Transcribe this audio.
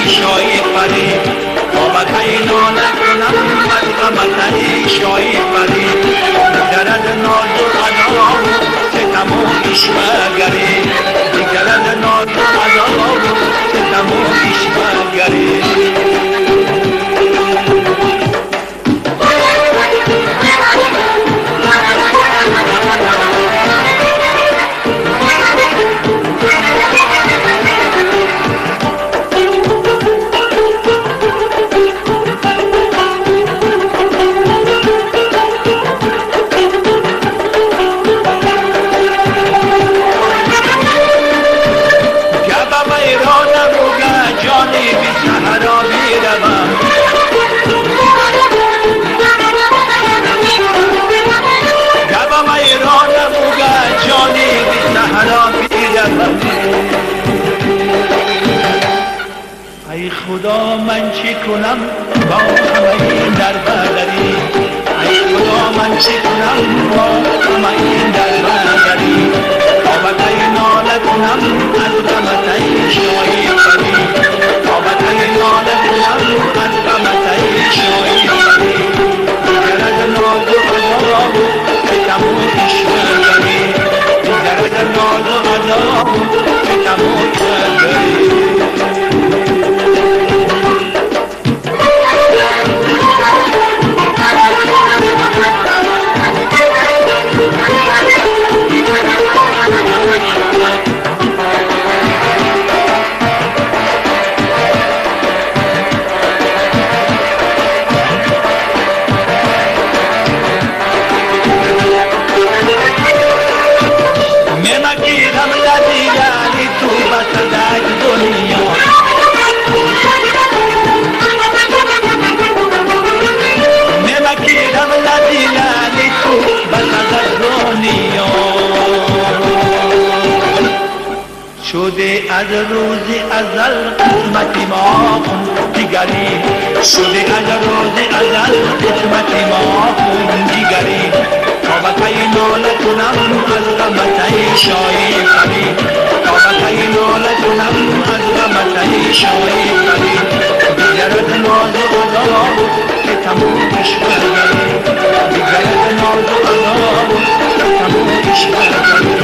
شای فرید بابت اینا نکنم از غمت شای فرید دیگرد ناز و عدا و ستم و ایشمگری دیگرد ناز و عدا و ستم و ایشمگری ای خدا من چی کنم با همه این در بدری ای خدا من چی کنم با همه این در بدری بابت اینا نکنم از غمت شای فرید بابت اینا نکنم از غمت شای فرید دیگرد ناز و عدا و ستم و ایشمگری دیگرد ناز و عدا و ستم و ایشمگری شده از روز ازل قسمت ما دیگری شده از روز ازل قسمت ما دیگری بابت اینا نکنم از غمت شای فرید بابت اینا نکنم از غمت شای فرید دیگرد ناز و عدا و ستم و ایشمگری دیگرد ناز و عدا و ستم و ایشمگری